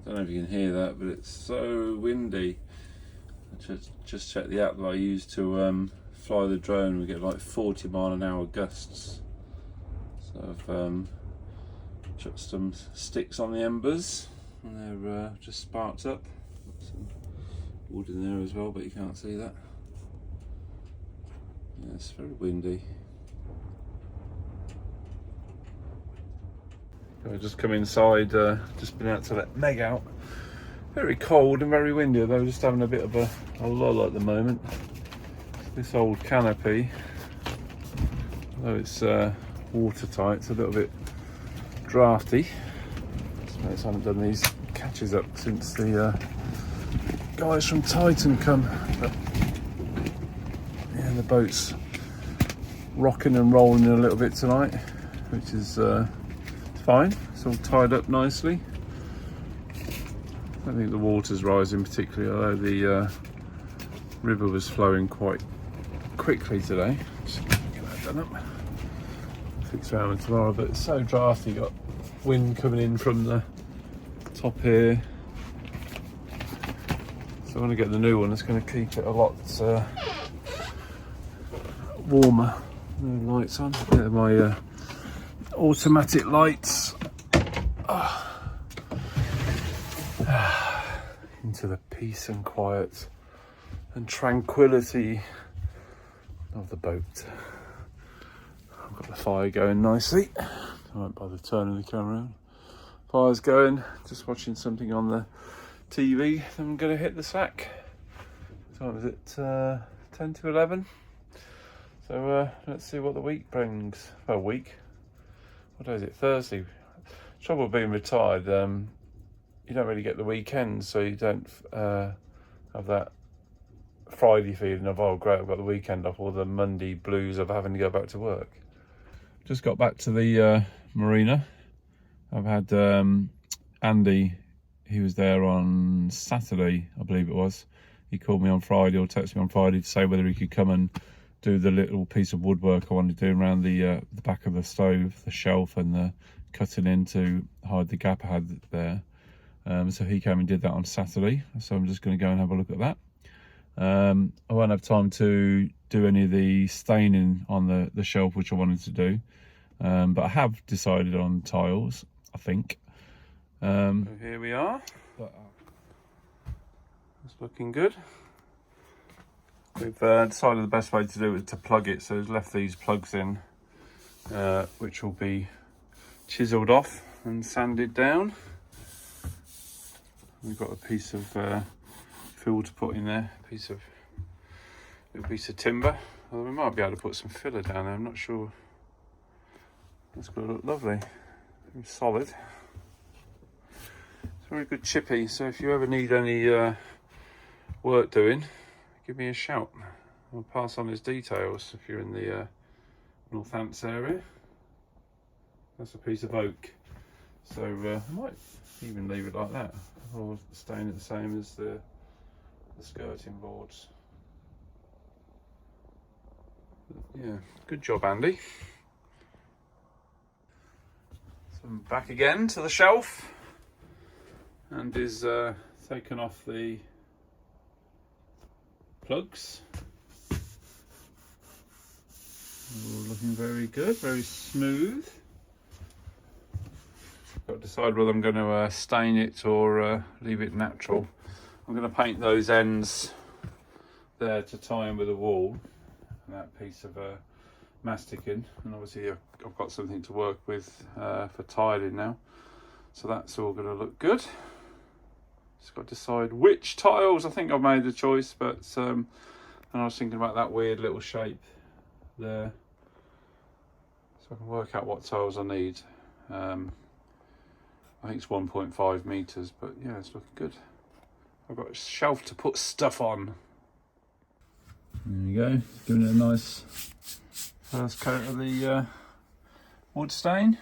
don't know if you can hear that, but it's so windy. I just checked the app that I use to fly the drone. We get like 40-mile-an-hour gusts. So I've chucked some sticks on the embers, and they're just sparked up. Got some wood in there as well, but you can't see that. Yeah, it's very windy. I've just come inside, just been out to let Meg out. Very cold and very windy, though, just having a bit of a lull at the moment. This old canopy, although it's watertight, it's a little bit drafty. I just haven't done these catches up since the guys from Titan come. But yeah, the boat's rocking and rolling a little bit tonight, which is fine. It's all tied up nicely. I don't think the water's rising particularly, although the river was flowing quite quickly today. Just get that done up. Fix that one tomorrow, but it's so drafty. Got wind coming in from the top here. So when I get the new one, it's going to keep it a lot warmer. No lights on. They're my automatic lights. Into the peace and quiet and tranquility of the boat. I've got the fire going nicely. I won't bother turning the camera around. Fire's going, just watching something on the TV. Then I'm going to hit the sack. What time is it? 10 to 11. So let's see what the week brings. Well, week. What day is it? Thursday. Trouble with being retired, you don't really get the weekend, so you don't have that Friday feeling of, oh great, I've got the weekend off, or the Monday blues of having to go back to work. Just got back to the marina. I've had Andy, he was there on Saturday, I believe it was. He called me on Friday, or texted me on Friday to say whether he could come and do the little piece of woodwork I wanted to do around the back of the stove, the shelf, and the cutting in to hide the gap I had there. So he came and did that on Saturday, so I'm just going to go and have a look at that. I won't have time to do any of the staining on the shelf, which I wanted to do, but I have decided on tiles, I think. So here we are. It's looking good. We've decided the best way to do it is to plug it, so we've left these plugs in, which will be chiselled off and sanded down. We've got a piece of fill to put in there, little piece of timber. Although we might be able to put some filler down there, I'm not sure. That's going to look lovely, very solid. It's a very good chippy, so if you ever need any work doing, give me a shout. I'll pass on his details if you're in the Northants area. That's a piece of oak, so I might even leave it like that, or stain it the same as the skirting boards. But yeah, good job, Andy. So I'm back again to the shelf. Andy's taken off the plugs. All looking very good, very smooth. Got to decide whether I'm going to stain it or leave it natural. I'm going to paint those ends there to tie in with the wall, and that piece of masticing, and obviously I've got something to work with for tiling now, so that's all going to look good. Just got to decide which tiles. I think I've made the choice, but and I was thinking about that weird little shape there, so I can work out what tiles I need. I think it's 1.5 meters, but yeah, it's looking good. I've got a shelf to put stuff on. There you go, giving it a nice first coat of the wood stain.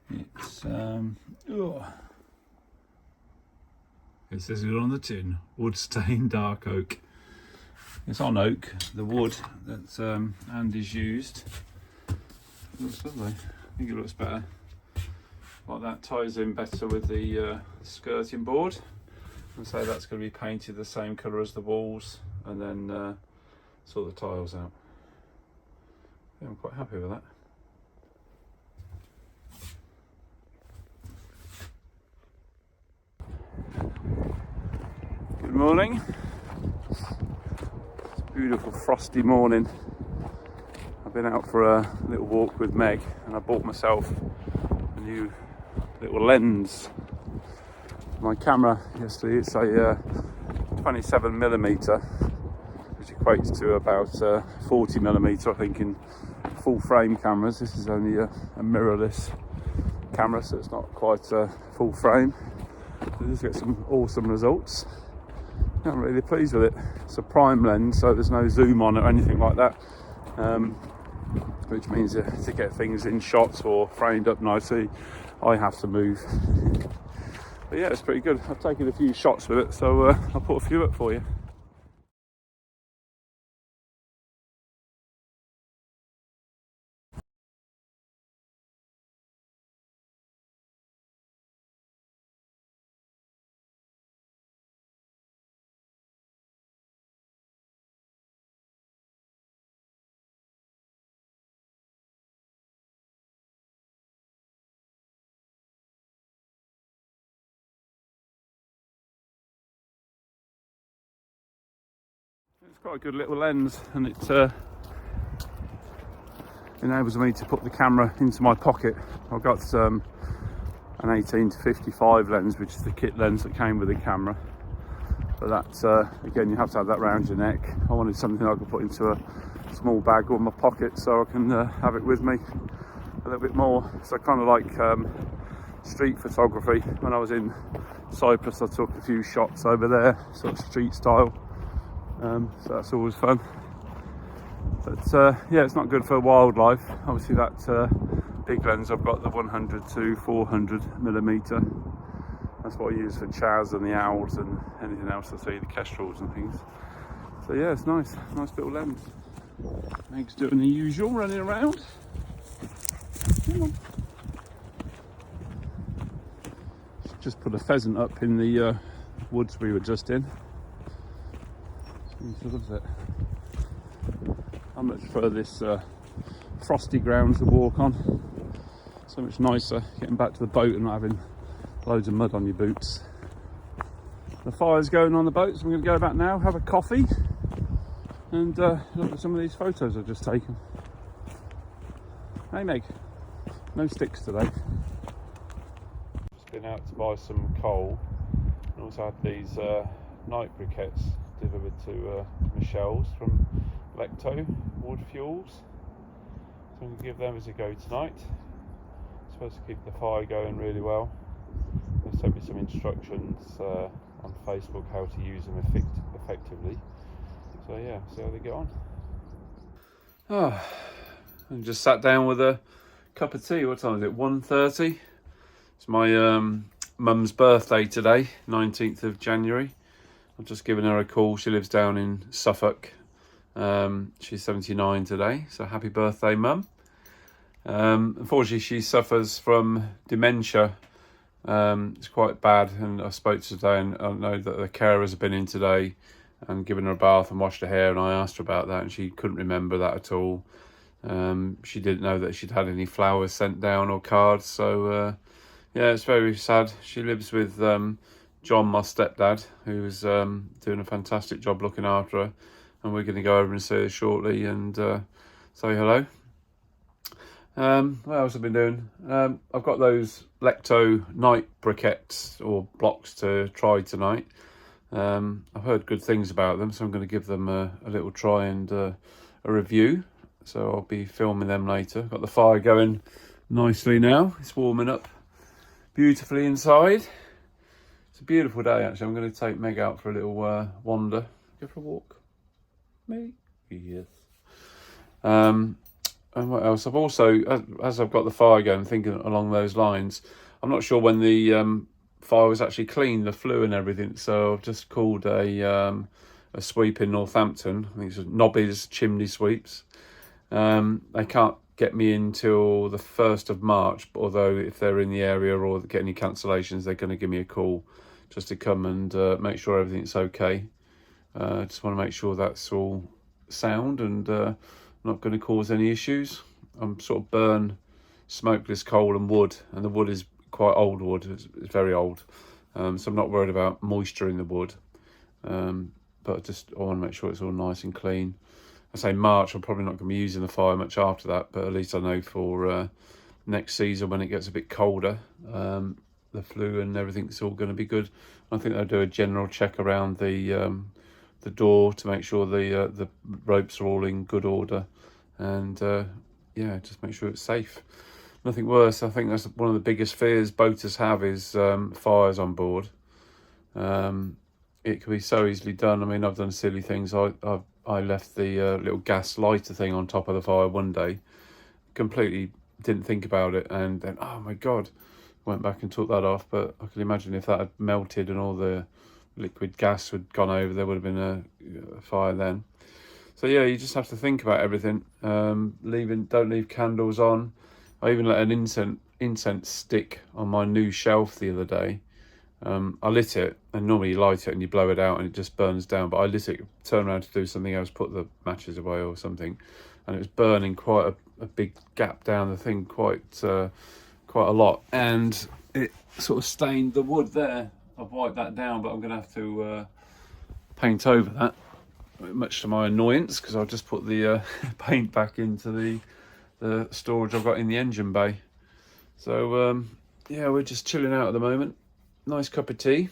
It's it says it on the tin, wood stain dark oak. It's on oak, the wood that Andy's used. It looks lovely. I think it looks better like that ties in better with the skirting board. And so that's going to be painted the same colour as the walls, and then sort the tiles out. Yeah, I'm quite happy with that. Good morning. It's a beautiful frosty morning. I've been out for a little walk with Meg, and I bought myself a new little lens. My camera yesterday, it's a 27mm, which equates to about 40mm, I think, in full frame cameras. This is only a mirrorless camera, so it's not quite full frame. So just get some awesome results. I'm really pleased with it. It's a prime lens, so there's no zoom on it or anything like that, which means to get things in shots or framed up nicely, I have to move. But yeah, it's pretty good. I've taken a few shots with it, so I'll put a few up for you. It's quite a good little lens, and it enables me to put the camera into my pocket. I've got an 18-55 lens, which is the kit lens that came with the camera. But that, again, you have to have that round your neck. I wanted something I could put into a small bag or my pocket, so I can have it with me a little bit more. So I kind of like street photography. When I was in Cyprus, I took a few shots over there, sort of street style. So that's always fun. But yeah, it's not good for wildlife. Obviously that big lens I've got, the 100 to 400mm. That's what I use for chars and the owls and anything else I see, the kestrels and things. So yeah, it's nice little lens. Meg's doing the usual, running around. Come on. Just put a pheasant up in the woods we were just in. She loves it. I much prefer this frosty ground to walk on. So much nicer getting back to the boat and not having loads of mud on your boots. The fire's going on the boat, so I'm going to go back now, have a coffee, and look at some of these photos I've just taken. Hey Meg, no sticks today. Just been out to buy some coal, and also had these night briquettes delivered to Michelle's from Lekto Wood Fuels. So I'm going to give them as a go tonight. I'm supposed to keep the fire going really well. They sent me some instructions on Facebook how to use them effectively. So yeah, see how they get on. Oh, I just sat down with a cup of tea. What time is it? 1:30. It's my mum's birthday today, 19th of January. I've just given her a call. She lives down in Suffolk. She's 79 today, so happy birthday, Mum. Unfortunately, she suffers from dementia. It's quite bad, and I spoke to her today, and I know that the carers have been in today and given her a bath and washed her hair, and I asked her about that, and she couldn't remember that at all. She didn't know that she'd had any flowers sent down or cards, so yeah, it's very sad. She lives with John, my stepdad, who's doing a fantastic job looking after her, and we're going to go over and see her shortly and say hello. What else have I been doing? I've got those Lekto Night Briquettes or blocks to try tonight. I've heard good things about them, so I'm going to give them a little try and a review. So I'll be filming them later. Got the fire going nicely now. It's warming up beautifully inside. It's a beautiful day actually. I'm going to take Meg out for a little wander. Go for a walk. Meg? Yes. And what else? I've also, as I've got the fire going, thinking along those lines, I'm not sure when the fire was actually clean, the flue and everything. So I've just called a sweep in Northampton. I think it's Nobby's Chimney Sweeps. They can't get me until the 1st of March, although if they're in the area or get any cancellations, they're going to give me a call just to come and make sure everything's okay. Just want to make sure that's all sound and not going to cause any issues. I'm sort of burn smokeless coal and wood, and the wood is quite old wood. It's very old, so I'm not worried about moisture in the wood. But I want to make sure it's all nice and clean. I say March, I'm probably not going to be using the fire much after that, but at least I know for next season when it gets a bit colder, the flue and everything's all going to be good. I think they'll do a general check around the door to make sure the ropes are all in good order, and yeah, just make sure it's safe. Nothing worse. I think that's one of the biggest fears boaters have is fires on board. It can be so easily done. I mean, I've done silly things. I left the little gas lighter thing on top of the fire one day, completely didn't think about it, and then, oh my God, went back and took that off. But I can imagine if that had melted and all the liquid gas had gone over, there would have been a fire then. So yeah, you just have to think about everything. Don't leave candles on. I even let an incense stick on my new shelf the other day. I lit it, and normally you light it and you blow it out and it just burns down, but I lit it, turned around to do something else, put the matches away or something, and it was burning quite a big gap down the thing, quite a lot, and it sort of stained the wood there. I've wiped that down, but I'm going to have to paint over that, much to my annoyance, because I'll just put the paint back into the storage I've got in the engine bay. So yeah, we're just chilling out at the moment. Nice cup of tea.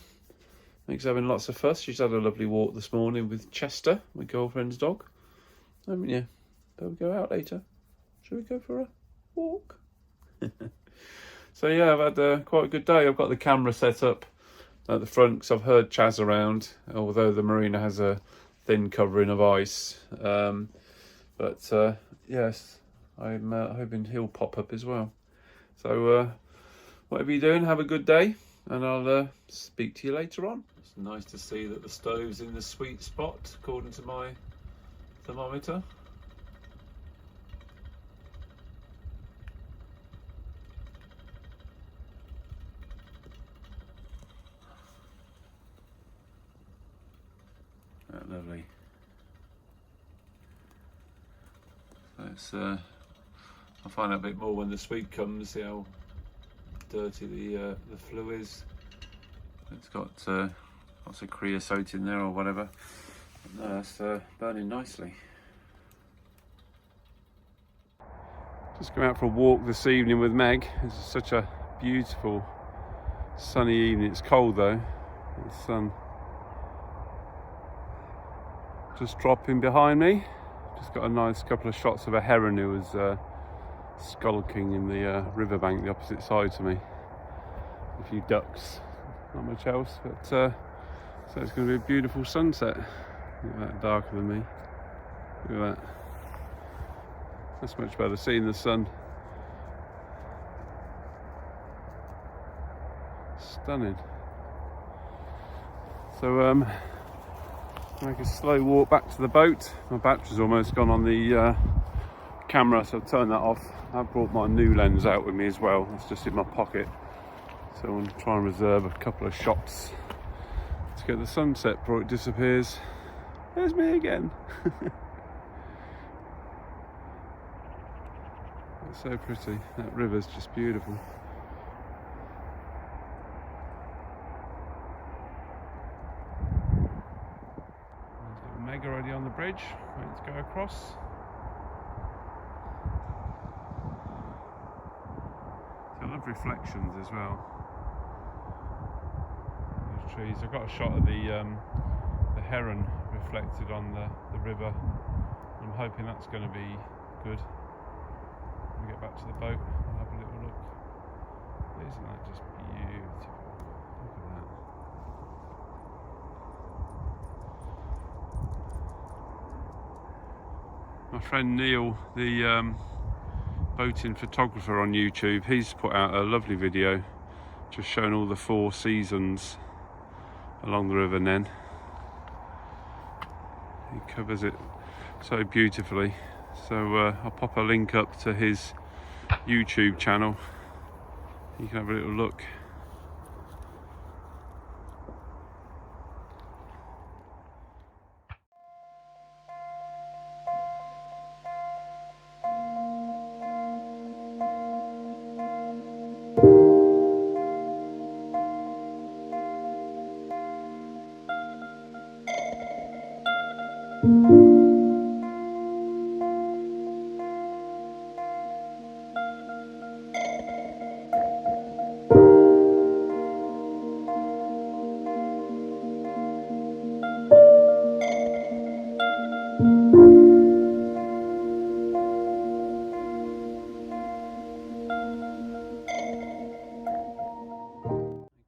Meg's having lots of fuss. She's had a lovely walk this morning with Chester, my girlfriend's dog. Haven't you? But we'll go out later. Shall we go for a walk? So yeah, I've had quite a good day. I've got the camera set up at the front because I've heard Chaz around, although the marina has a thin covering of ice. But yes, I'm hoping he'll pop up as well. So whatever you're doing, have a good day, and I'll speak to you later on. It's nice to see that the stove's in the sweet spot according to my thermometer. Lovely. So I'll find out a bit more when the sweep comes, see how dirty the flue is. It's got lots of creosote in there or whatever. But no, it's burning nicely. Just going out for a walk this evening with Meg. It's such a beautiful sunny evening. It's cold though. The sun just dropping behind me. Just got a nice couple of shots of a heron who was skulking in the riverbank the opposite side to me. A few ducks, not much else, but so it's going to be a beautiful sunset. Look at that, darker than me. Look at that. That's much better, seeing the sun. Stunning. So make a slow walk back to the boat. My battery's almost gone on the camera, so I've turned that off. I've brought my new lens out with me as well. It's just in my pocket. So I'm going to try and reserve a couple of shots to get the sunset before it disappears. There's me again. It's so pretty. That river's just beautiful. Meg already on the bridge, waiting to go across. So I love reflections as well. Those trees. I've got a shot of the heron reflected on the river. I'm hoping that's going to be good. When we get back to the boat, I'll have a little look. Isn't that just beautiful? Look at that. My friend Neil, the boating photographer on YouTube, he's put out a lovely video just showing all the 4 seasons along the River Nen. He covers it so beautifully. So I'll pop a link up to his YouTube channel. You can have a little look.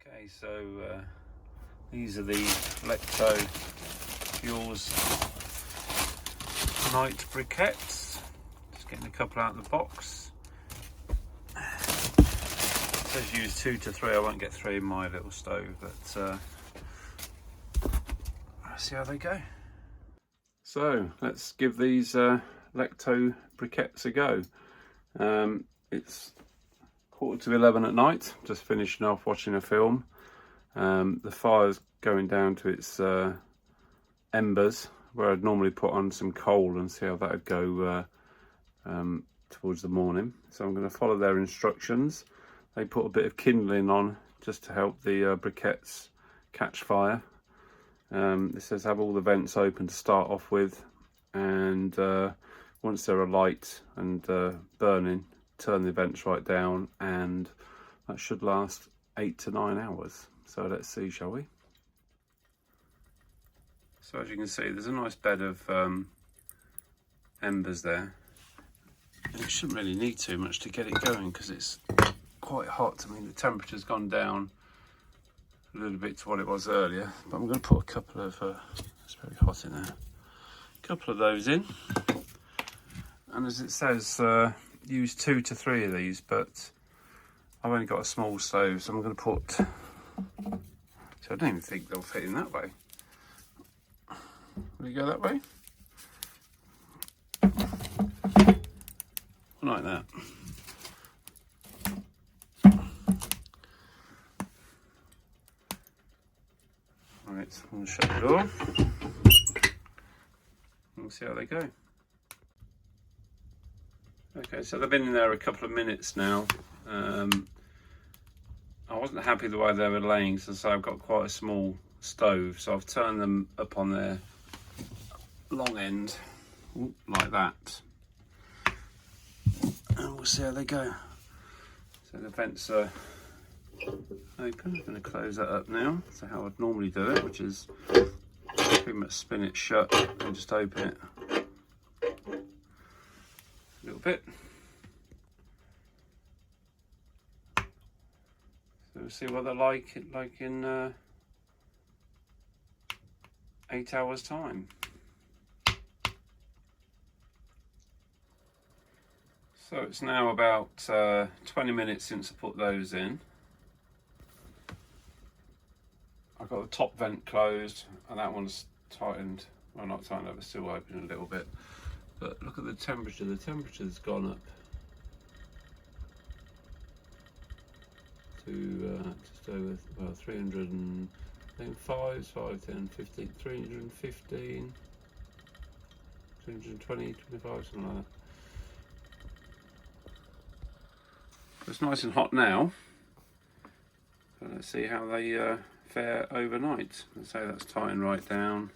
Okay, so these are the Lekto Night Briquettes. Just getting a couple out of the box. It says use 2 to 3. I won't get 3 in my little stove, but let's see how they go. So let's give these Lekto Briquettes a go. It's 11:15 at night, just finishing off watching a film. The fire's going down to its embers, where I'd normally put on some coal and see how that would go towards the morning. So I'm going to follow their instructions. They put a bit of kindling on just to help the briquettes catch fire. It says have all the vents open to start off with, and once they're alight and burning, turn the vents right down, and that should last 8 to 9 hours. So let's see, shall we? So as you can see, there's a nice bed of embers there. It shouldn't really need too much to get it going because it's quite hot. I mean, the temperature's gone down a little bit to what it was earlier, but I'm going to put a couple of, it's very hot in there, a couple of those in. And as it says, use 2 to 3 of these, but I've only got a small stove, so I'm going to put, so I don't even think they'll fit in that way. Will you go that way? Like that. Right, I'm going to shut the door and we'll see how they go. Okay, so they've been in there a couple of minutes now. I wasn't happy the way they were laying, so I've got quite a small stove, so I've turned them up on their long end like that, and we'll see how they go. So the vents are open. I'm going to close that up now, so how I'd normally do it, which is pretty much spin it shut and just open it a little bit. So we'll see what they're like in 8 hours time. So it's now about 20 minutes since I put those in. I've got the top vent closed and that one's tightened. Well, not tightened up, it's still open a little bit. But look at the temperature. The temperature's gone up to just over, well, 305, 5, 10, 15, 315, 320, 25, something like that. It's nice and hot now, so let's see how they fare overnight. Let's say that's tightened right down.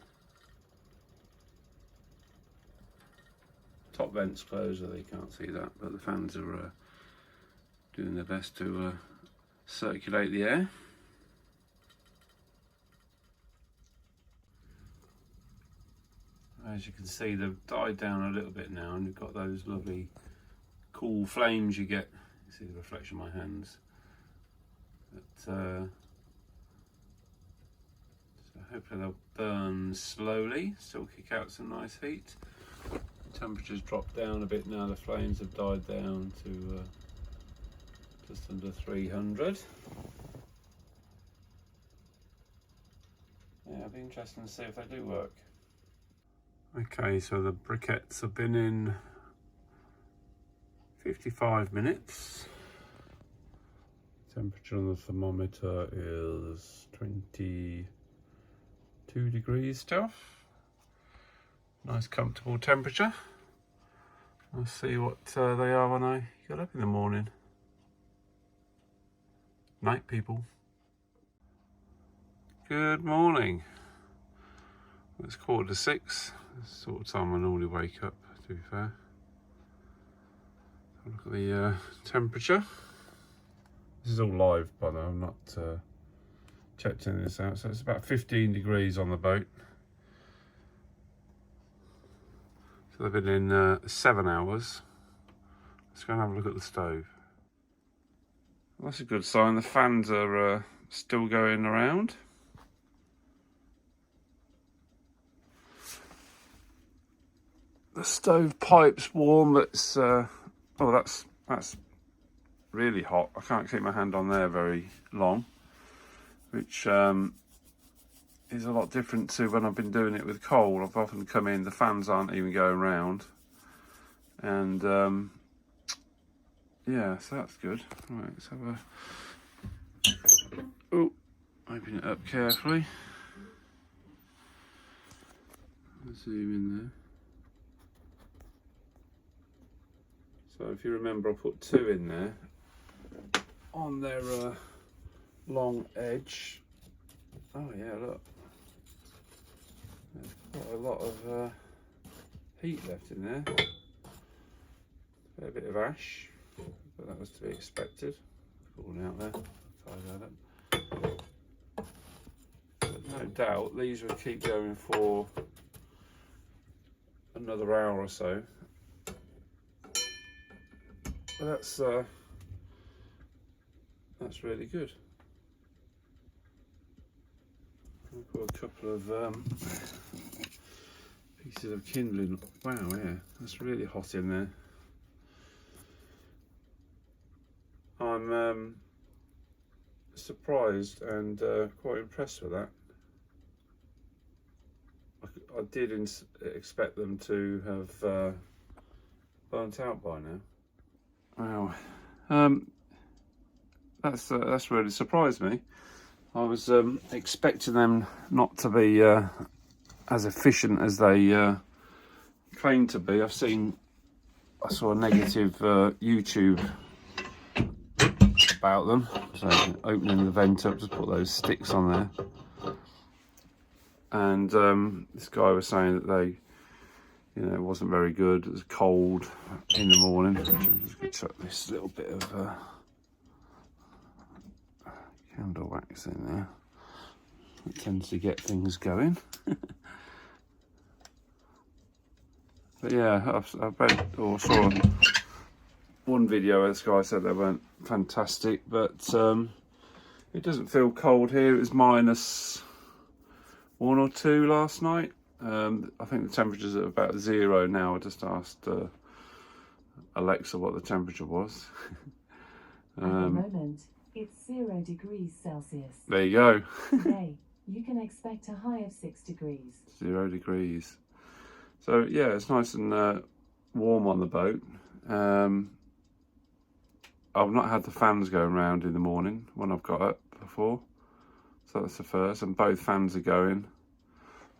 Top vent's closed, so they can't see that, but the fans are doing their best to circulate the air. As you can see, they've died down a little bit now, and you've got those lovely cool flames you get. You see the reflection of my hands. But, so hopefully they'll burn slowly, still kick out some nice heat. The temperature's dropped down a bit now, the flames have died down to just under 300. Yeah, it'll be interesting to see if they do work. Okay, so the briquettes have been in 55 minutes. Temperature on the thermometer is 22 degrees still. Nice comfortable temperature. I'll see what they are when I get up in the morning. Night, people. Good morning. It's 5:45. It's the sort of time I normally wake up, to be fair. Look at the temperature. This is all live, by the way. I'm not checked any of this out. So it's about 15 degrees on the boat. So they've been in 7 hours. Let's go and have a look at the stove. Well, that's a good sign. The fans are still going around. The stove pipe's warm. That's oh, that's really hot. I can't keep my hand on there very long, which is a lot different to when I've been doing it with coal. I've often come in, the fans aren't even going round, and yeah, so that's good. Right, let's have a open it up carefully. Zoom in there. So if you remember, I put 2 in there on their long edge. Oh yeah, look. There's quite a lot of heat left in there. A bit of ash, but that was to be expected. Falling out there. Fire that up. But no doubt these will keep going for another hour or so. But that's really good. I've got a couple of pieces of kindling. Wow, yeah, that's really hot in there. I'm surprised and quite impressed with that. I did expect them to have burnt out by now. Wow, that's really surprised me. I was expecting them not to be as efficient as they claim to be. I saw a negative YouTube about them. So opening the vent up, just put those sticks on there, and this guy was saying that they, it wasn't very good. It was cold in the morning. I'm just going to chuck this little bit of candle wax in there. It tends to get things going. But yeah, I read or saw one video where this guy said they weren't fantastic, but it doesn't feel cold here. It was -1 or 2 last night. I think the temperature's at about 0 now. I just asked Alexa what the temperature was. At the moment, it's 0 degrees Celsius. There you go. Today, you can expect a high of 6 degrees. 0 degrees. So yeah, it's nice and warm on the boat. I've not had the fans going round in the morning when I've got up before. So that's the first, and both fans are going.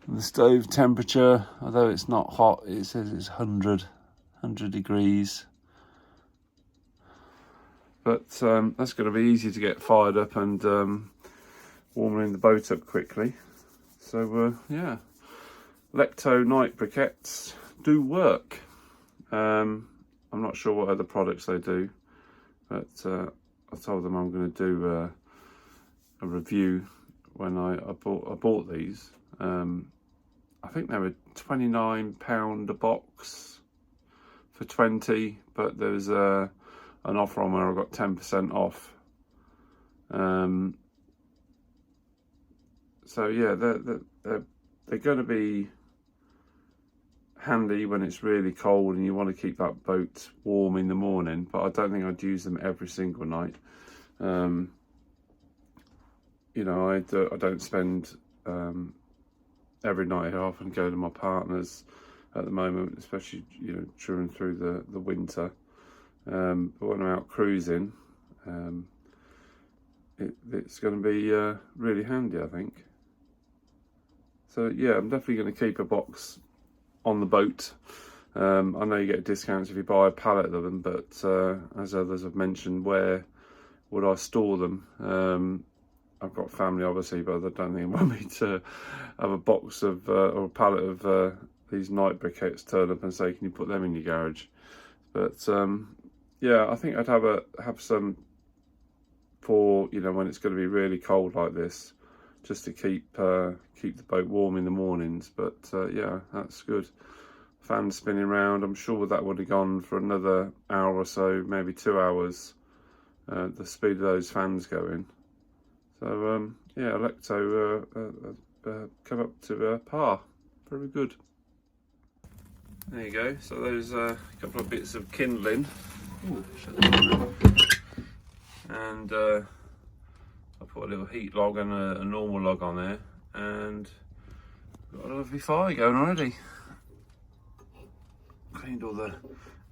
The stove temperature, although it's not hot, it says it's 100 degrees. But that's going to be easy to get fired up and warming the boat up quickly. So yeah, Lekto Night Briquettes do work. I'm not sure what other products they do, but I told them I'm going to do a review when I bought these. I think they were £29 a box for 20, but there's an offer on where I got 10% off. So yeah, they're going to be handy when it's really cold and you want to keep that boat warm in the morning, but I don't think I'd use them every single night. I don't spend every night. I often go to my partner's at the moment, especially through the winter. But when I'm out cruising, it's going to be really handy, I think. So yeah, I'm definitely going to keep a box on the boat. I know you get discounts if you buy a pallet of them, but as others have mentioned, where would I store them? I've got family obviously, but I don't think they want me to have a box of or a pallet of these night briquettes turn up and say, can you put them in your garage? But yeah, I think I'd have some for, you know, when it's going to be really cold like this, just to keep the boat warm in the mornings. But yeah, that's good. Fan spinning around, I'm sure that would have gone for another hour or so, maybe 2 hours, the speed of those fans going. So yeah, Lekto come up to par. Very good. There you go. So there's a couple of bits of kindling. Ooh, and I put a little heat log and a normal log on there, and got a lovely fire going already. Cleaned all the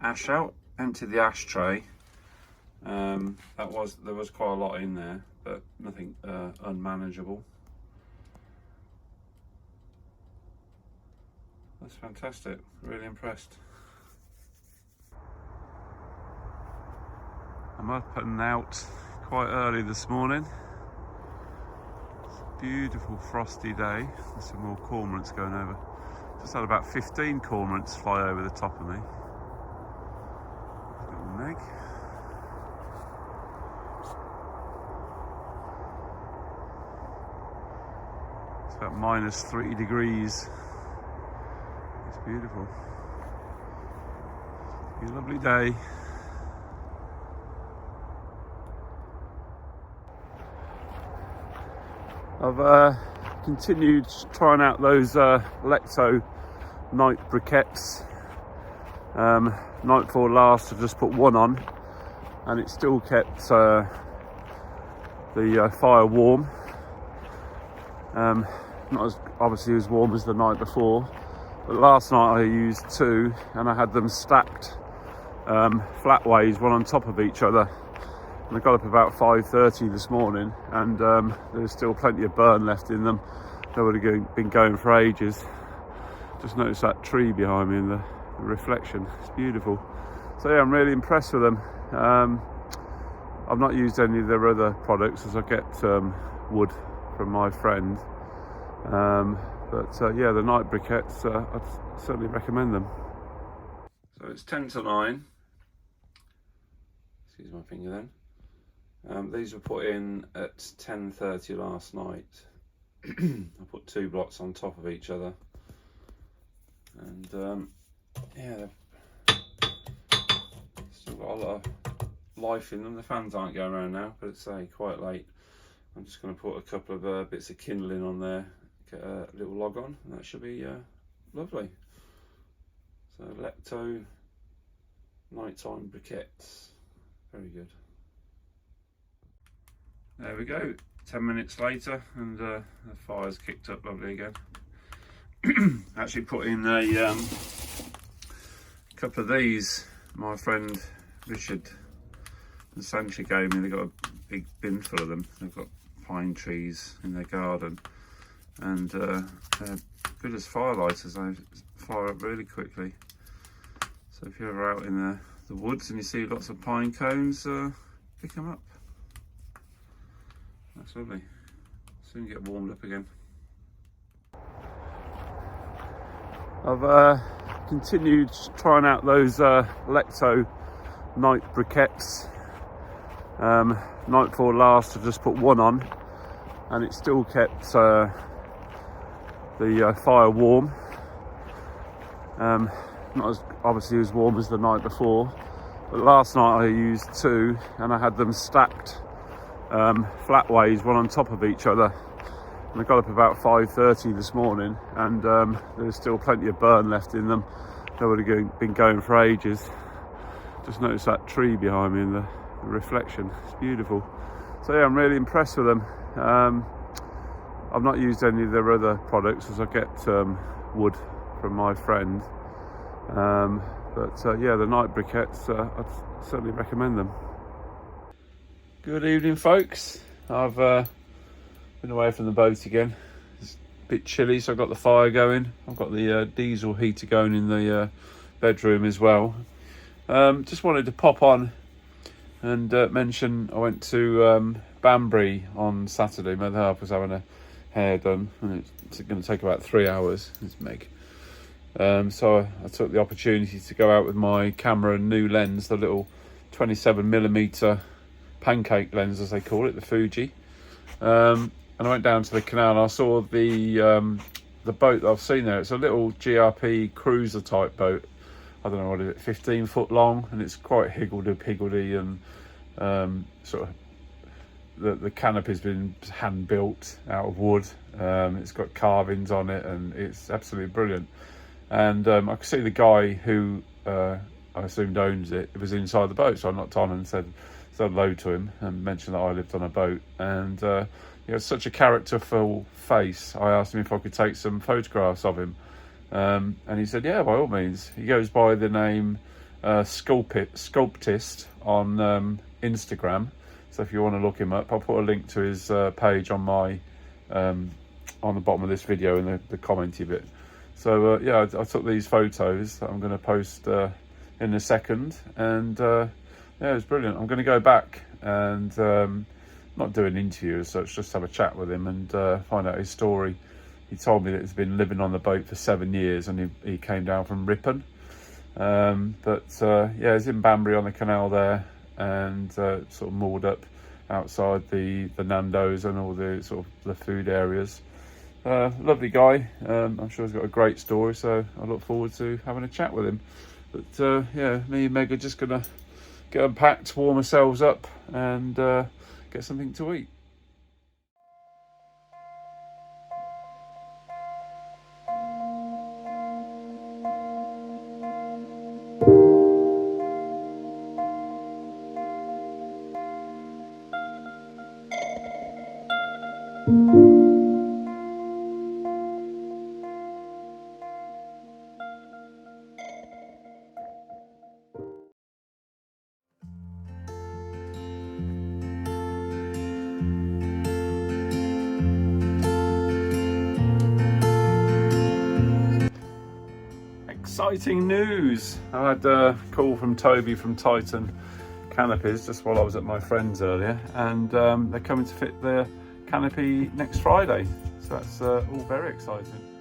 ash out, emptied the ashtray. There was quite a lot in there, but nothing unmanageable. That's fantastic. Really impressed. I'm up and out quite early this morning. It's a beautiful frosty day. There's some more cormorants going over. Just had about 15 cormorants fly over the top of me. Little Meg. It's about -3 degrees. It's beautiful. It's a lovely day. I've continued trying out those Lekto Night Briquettes. Night before last, I just put one on, and it still kept the fire warm. Not as obviously as warm as the night before, but last night I used two, and I had them stacked flat ways, one on top of each other. And I got up about 5:30 this morning, and there was still plenty of burn left in them. They would have been going for ages. Just noticed that tree behind me and the reflection. It's beautiful. So yeah, I'm really impressed with them. I've not used any of their other products, as I get wood from my friend. But yeah, the night briquettes, I'd certainly recommend them. So it's 10 to 9. Excuse my finger then. These were put in at 10:30 last night. I put 2 blocks on top of each other, and yeah, they've still got a lot of life in them. The fans aren't going around now, but it's quite late. I'm just going to put a couple of bits of kindling on there, get a little log on, and that should be lovely. So Lekto Nighttime Briquettes, very good. There we go, 10 minutes later, and the fire's kicked up lovely again. Actually put in a couple of these, my friend Richard and Sanchi gave me. They've got a big bin full of them. They've got pine trees in their garden, and they're good as firelighters. They fire up really quickly. So if you're ever out in the woods and you see lots of pine cones, pick them up. That's lovely. Soon get warmed up again. I've continued trying out those Lekto Night Briquettes. Night before last, I just put one on, and it still kept the fire warm. Not as obviously as warm as the night before, but last night I used 2, and I had them stacked flat ways, one on top of each other. And I got up about 5:30 this morning, and there was still plenty of burn left in them. They would have been going for ages. Just noticed that tree behind me and the reflection. It's beautiful. So yeah, I'm really impressed with them. I've not used any of their other products, as I get wood from my friend. But yeah, the night briquettes, I'd certainly recommend them. Good evening, folks. I've been away from the boat again. It's a bit chilly, so I've got the fire going. I've got the diesel heater going in the bedroom as well. Just wanted to pop on and mention I went to Banbury on Saturday. My half was having a hair done, and it's going to take about 3 hours. It's Meg. So I took the opportunity to go out with my camera and new lens, the little 27mm pancake lens, as they call it, the Fuji. And I went down to the canal and I saw the boat that I've seen there. It's a little GRP cruiser type boat. I don't know what it is, 15 foot long, and it's quite higgledy-piggledy, and sort of the canopy's been hand built out of wood. It's got carvings on it, and it's absolutely brilliant. And I could see the guy who I assumed owns it. It was inside the boat, so I knocked on and said hello to him and mentioned that I lived on a boat. And he had such a characterful face. I asked him if I could take some photographs of him, and he said, yeah, by all means. He goes by the name Sculptist on Instagram. So if you want to look him up, I'll put a link to his page on my on the bottom of this video in the commenty bit. So yeah, I took these photos that I'm going to post in a second, and yeah, it was brilliant. I'm going to go back and not do an interview as such, just have a chat with him and find out his story. He told me that he's been living on the boat for 7 years, and he came down from Ripon. But yeah, he's in Banbury on the canal there, and sort of moored up outside the Nando's and all the sort of the food areas. Lovely guy. I'm sure he's got a great story, so I look forward to having a chat with him. But yeah, me and Meg are just gonna get unpacked, warm ourselves up, and get something to eat. Exciting news! I had a call from Toby from Titan Canopies just while I was at my friend's earlier, and they're coming to fit the canopy next Friday, so that's all very exciting.